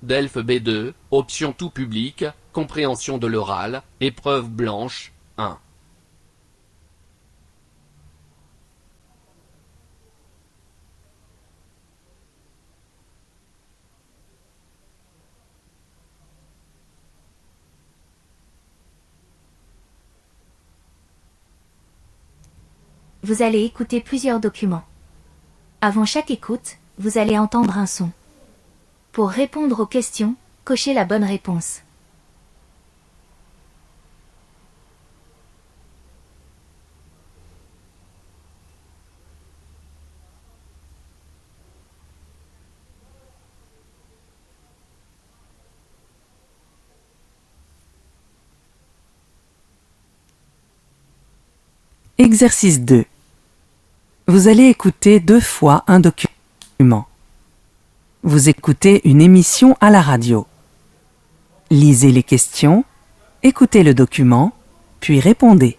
DELF B2, option tout public, compréhension de l'oral, épreuve blanche, 1. Vous allez écouter plusieurs documents. Avant chaque écoute, vous allez entendre un son. Pour répondre aux questions, cochez la bonne réponse. Exercice 2. Vous allez écouter 2 fois un document. Vous écoutez une émission à la radio. Lisez les questions, écoutez le document, puis répondez.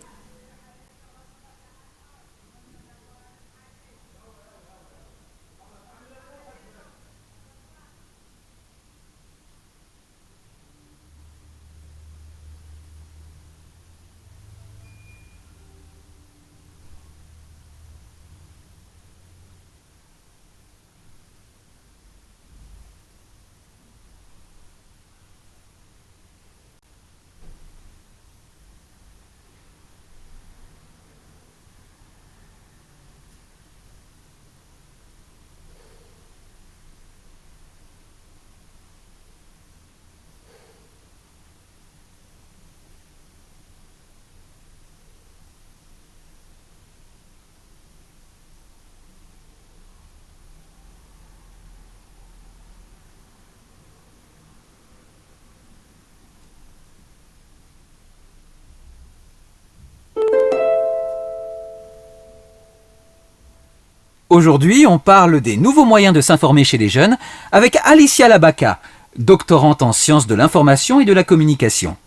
Aujourd'hui, on parle des nouveaux moyens de s'informer chez les jeunes avec Alicia Labaca, doctorante en sciences de l'information et de la communication.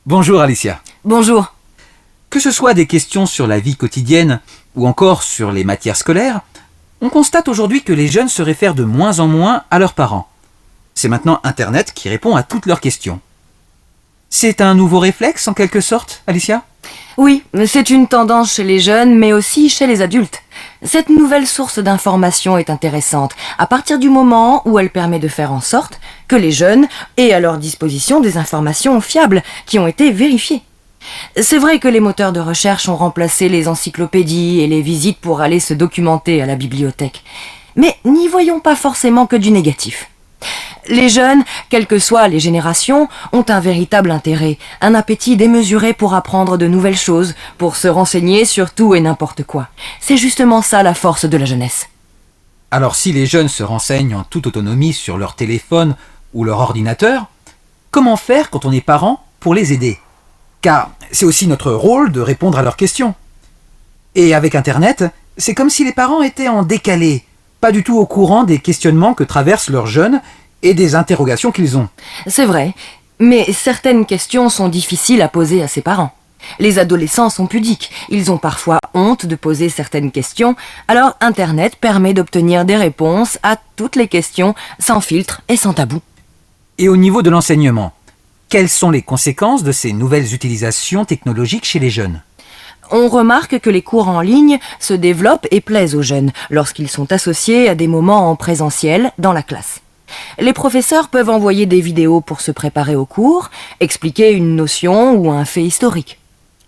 Bonjour Alicia. Bonjour. Que ce soit des questions sur la vie quotidienne ou encore sur les matières scolaires, on constate aujourd'hui que les jeunes se réfèrent de moins en moins à leurs parents. C'est maintenant Internet qui répond à toutes leurs questions. C'est un nouveau réflexe en quelque sorte, Alicia ? Oui, c'est une tendance chez les jeunes, mais aussi chez les adultes. Cette nouvelle source d'information est intéressante, à partir du moment où elle permet de faire en sorte que les jeunes aient à leur disposition des informations fiables qui ont été vérifiées. C'est vrai que les moteurs de recherche ont remplacé les encyclopédies et les visites pour aller se documenter à la bibliothèque. Mais n'y voyons pas forcément que du négatif. Les jeunes, quelles que soient les générations, ont un véritable intérêt, un appétit démesuré pour apprendre de nouvelles choses, pour se renseigner sur tout et n'importe quoi. C'est justement ça la force de la jeunesse. Alors si les jeunes se renseignent en toute autonomie sur leur téléphone ou leur ordinateur, comment faire quand on est parent pour les aider ? Car c'est aussi notre rôle de répondre à leurs questions. Et avec Internet, c'est comme si les parents étaient en décalé, pas du tout au courant des questionnements que traversent leurs jeunes et des interrogations qu'ils ont. C'est vrai, mais certaines questions sont difficiles à poser à ses parents. Les adolescents sont pudiques, ils ont parfois honte de poser certaines questions, alors Internet permet d'obtenir des réponses à toutes les questions sans filtre et sans tabou. Et au niveau de l'enseignement, quelles sont les conséquences de ces nouvelles utilisations technologiques chez les jeunes ? On remarque que les cours en ligne se développent et plaisent aux jeunes lorsqu'ils sont associés à des moments en présentiel dans la classe. Les professeurs peuvent envoyer des vidéos pour se préparer au cours, expliquer une notion ou un fait historique.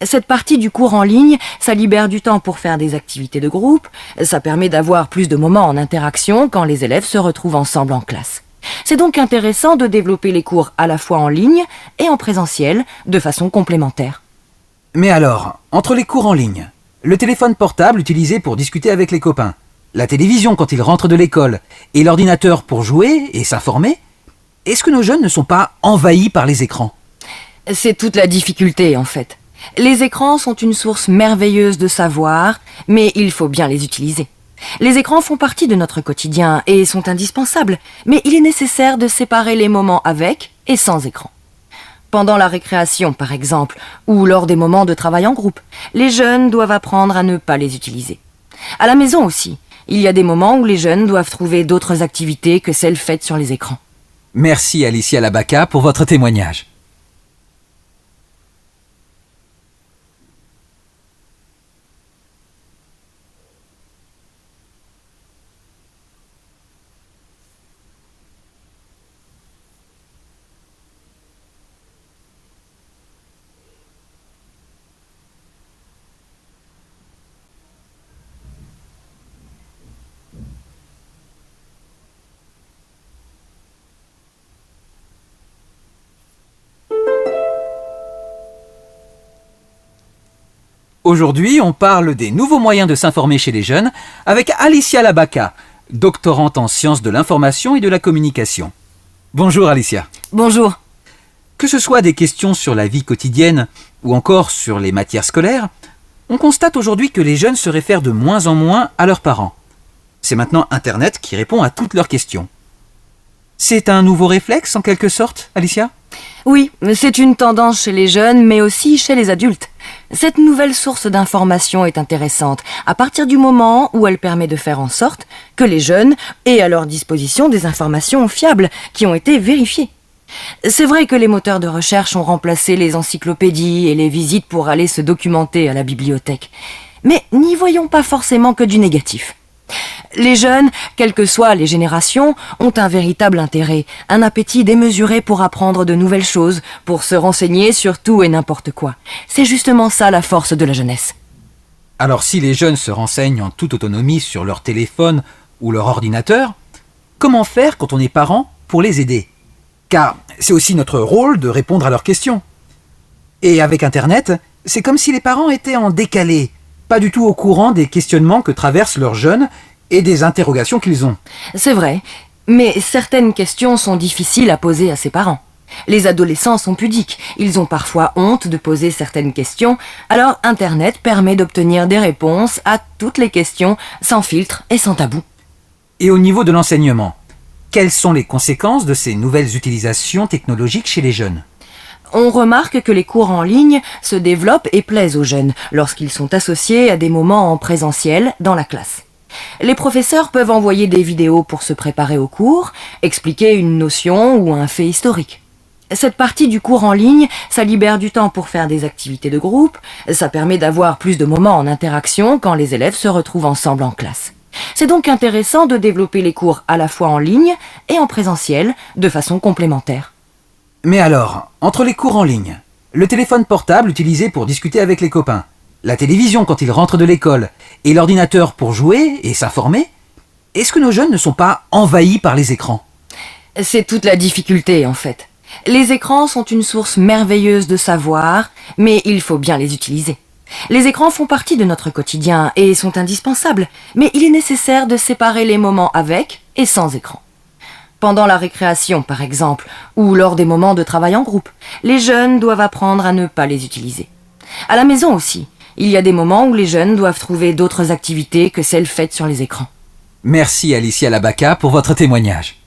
Cette partie du cours en ligne, ça libère du temps pour faire des activités de groupe, ça permet d'avoir plus de moments en interaction quand les élèves se retrouvent ensemble en classe. C'est donc intéressant de développer les cours à la fois en ligne et en présentiel, de façon complémentaire. Mais alors, entre les cours en ligne, le téléphone portable utilisé pour discuter avec les copains, la télévision quand ils rentrent de l'école et l'ordinateur pour jouer et s'informer, est-ce que nos jeunes ne sont pas envahis par les écrans ? C'est toute la difficulté en fait. Les écrans sont une source merveilleuse de savoir, mais il faut bien les utiliser. Les écrans font partie de notre quotidien et sont indispensables, mais il est nécessaire de séparer les moments avec et sans écran. Pendant la récréation, par exemple, ou lors des moments de travail en groupe, les jeunes doivent apprendre à ne pas les utiliser. À la maison aussi, il y a des moments où les jeunes doivent trouver d'autres activités que celles faites sur les écrans. Merci Alicia Labaca pour votre témoignage. Aujourd'hui, on parle des nouveaux moyens de s'informer chez les jeunes avec Alicia Labaca, doctorante en sciences de l'information et de la communication. Bonjour Alicia. Bonjour. Que ce soit des questions sur la vie quotidienne ou encore sur les matières scolaires, on constate aujourd'hui que les jeunes se réfèrent de moins en moins à leurs parents. C'est maintenant Internet qui répond à toutes leurs questions. C'est un nouveau réflexe en quelque sorte, Alicia ? Oui, c'est une tendance chez les jeunes, mais aussi chez les adultes. Cette nouvelle source d'information est intéressante à partir du moment où elle permet de faire en sorte que les jeunes aient à leur disposition des informations fiables qui ont été vérifiées. C'est vrai que les moteurs de recherche ont remplacé les encyclopédies et les visites pour aller se documenter à la bibliothèque. Mais n'y voyons pas forcément que du négatif. Les jeunes, quelles que soient les générations, ont un véritable intérêt, un appétit démesuré pour apprendre de nouvelles choses, pour se renseigner sur tout et n'importe quoi. C'est justement ça la force de la jeunesse. Alors si les jeunes se renseignent en toute autonomie sur leur téléphone ou leur ordinateur, comment faire quand on est parent pour les aider ? Car c'est aussi notre rôle de répondre à leurs questions. Et avec Internet, c'est comme si les parents étaient en décalé, pas du tout au courant des questionnements que traversent leurs jeunes et des interrogations qu'ils ont. C'est vrai, mais certaines questions sont difficiles à poser à ses parents. Les adolescents sont pudiques, ils ont parfois honte de poser certaines questions, alors Internet permet d'obtenir des réponses à toutes les questions sans filtre et sans tabou. Et au niveau de l'enseignement, quelles sont les conséquences de ces nouvelles utilisations technologiques chez les jeunes ? On remarque que les cours en ligne se développent et plaisent aux jeunes lorsqu'ils sont associés à des moments en présentiel dans la classe. Les professeurs peuvent envoyer des vidéos pour se préparer au cours, expliquer une notion ou un fait historique. Cette partie du cours en ligne, ça libère du temps pour faire des activités de groupe, ça permet d'avoir plus de moments en interaction quand les élèves se retrouvent ensemble en classe. C'est donc intéressant de développer les cours à la fois en ligne et en présentiel, de façon complémentaire. Mais alors, entre les cours en ligne, le téléphone portable utilisé pour discuter avec les copains, la télévision quand ils rentrent de l'école et l'ordinateur pour jouer et s'informer, est-ce que nos jeunes ne sont pas envahis par les écrans ? C'est toute la difficulté en fait. Les écrans sont une source merveilleuse de savoir, mais il faut bien les utiliser. Les écrans font partie de notre quotidien et sont indispensables, mais il est nécessaire de séparer les moments avec et sans écran. Pendant la récréation, par exemple, ou lors des moments de travail en groupe, les jeunes doivent apprendre à ne pas les utiliser. À la maison aussi, il y a des moments où les jeunes doivent trouver d'autres activités que celles faites sur les écrans. Merci Alicia Labaca pour votre témoignage.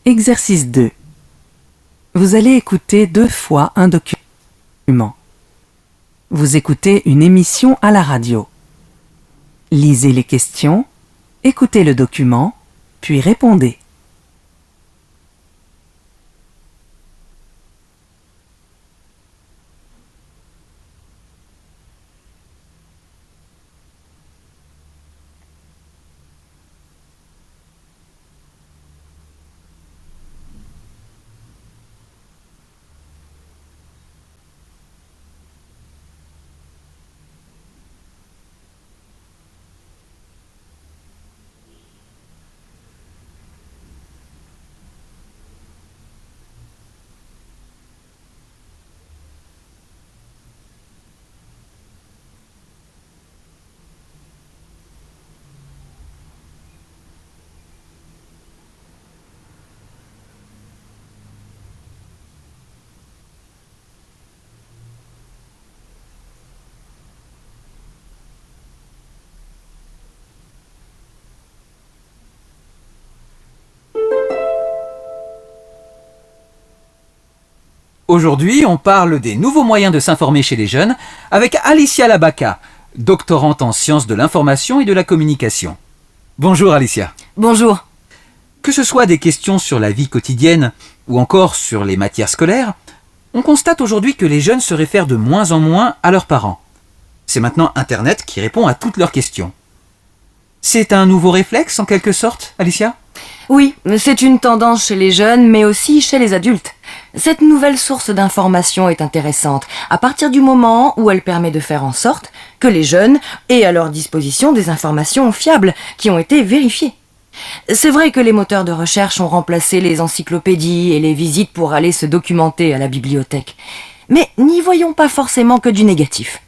Exercice 2. Vous allez écouter 2 fois un document. document. Vous écoutez une émission à la radio. Lisez les questions, écoutez le document, puis répondez. Aujourd'hui, on parle des nouveaux moyens de s'informer chez les jeunes avec Alicia Labaka, doctorante en sciences de l'information et de la communication. Bonjour Alicia. Bonjour. Que ce soit des questions sur la vie quotidienne ou encore sur les matières scolaires, on constate aujourd'hui que les jeunes se réfèrent de moins en moins à leurs parents. C'est maintenant Internet qui répond à toutes leurs questions. C'est un nouveau réflexe en quelque sorte, Alicia ? Oui, c'est une tendance chez les jeunes, mais aussi chez les adultes. Cette nouvelle source d'information est intéressante à partir du moment où elle permet de faire en sorte que les jeunes aient à leur disposition des informations fiables qui ont été vérifiées. C'est vrai que les moteurs de recherche ont remplacé les encyclopédies et les visites pour aller se documenter à la bibliothèque. Mais n'y voyons pas forcément que du négatif.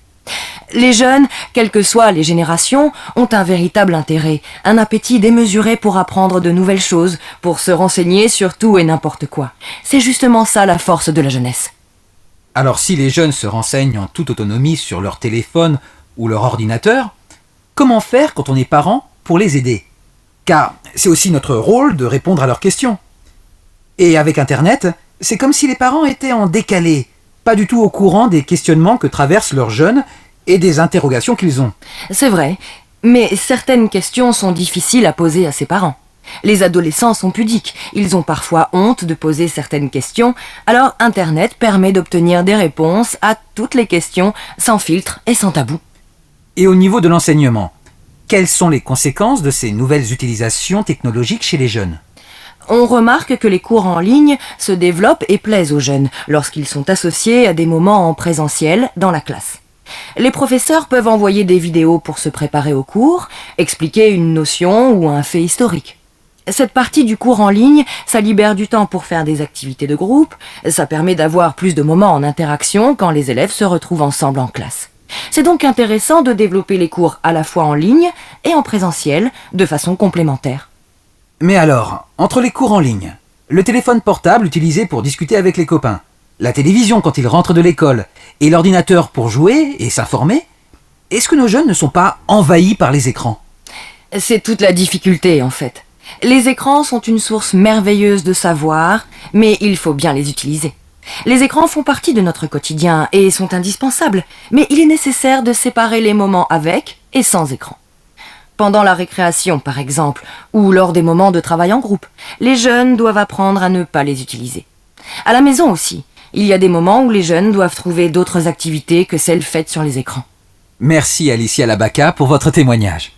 Les jeunes, quelles que soient les générations, ont un véritable intérêt, un appétit démesuré pour apprendre de nouvelles choses, pour se renseigner sur tout et n'importe quoi. C'est justement ça la force de la jeunesse. Alors si les jeunes se renseignent en toute autonomie sur leur téléphone ou leur ordinateur, comment faire quand on est parent pour les aider ? Car c'est aussi notre rôle de répondre à leurs questions. Et avec Internet, c'est comme si les parents étaient en décalé, pas du tout au courant des questionnements que traversent leurs jeunes et des interrogations qu'ils ont. C'est vrai, mais certaines questions sont difficiles à poser à ses parents. Les adolescents sont pudiques, ils ont parfois honte de poser certaines questions, alors Internet permet d'obtenir des réponses à toutes les questions sans filtre et sans tabou. Et au niveau de l'enseignement, quelles sont les conséquences de ces nouvelles utilisations technologiques chez les jeunes ? On remarque que les cours en ligne se développent et plaisent aux jeunes lorsqu'ils sont associés à des moments en présentiel dans la classe. Les professeurs peuvent envoyer des vidéos pour se préparer au cours, expliquer une notion ou un fait historique. Cette partie du cours en ligne, ça libère du temps pour faire des activités de groupe, ça permet d'avoir plus de moments en interaction quand les élèves se retrouvent ensemble en classe. C'est donc intéressant de développer les cours à la fois en ligne et en présentiel, de façon complémentaire. Mais alors, entre les cours en ligne, le téléphone portable utilisé pour discuter avec les copains, la télévision quand ils rentrent de l'école et l'ordinateur pour jouer et s'informer, est-ce que nos jeunes ne sont pas envahis par les écrans ? C'est toute la difficulté en fait. Les écrans sont une source merveilleuse de savoir, mais il faut bien les utiliser. Les écrans font partie de notre quotidien et sont indispensables, mais il est nécessaire de séparer les moments avec et sans écran. Pendant la récréation, par exemple, ou lors des moments de travail en groupe, les jeunes doivent apprendre à ne pas les utiliser. À la maison aussi, il y a des moments où les jeunes doivent trouver d'autres activités que celles faites sur les écrans. Merci Alicia Labaka pour votre témoignage.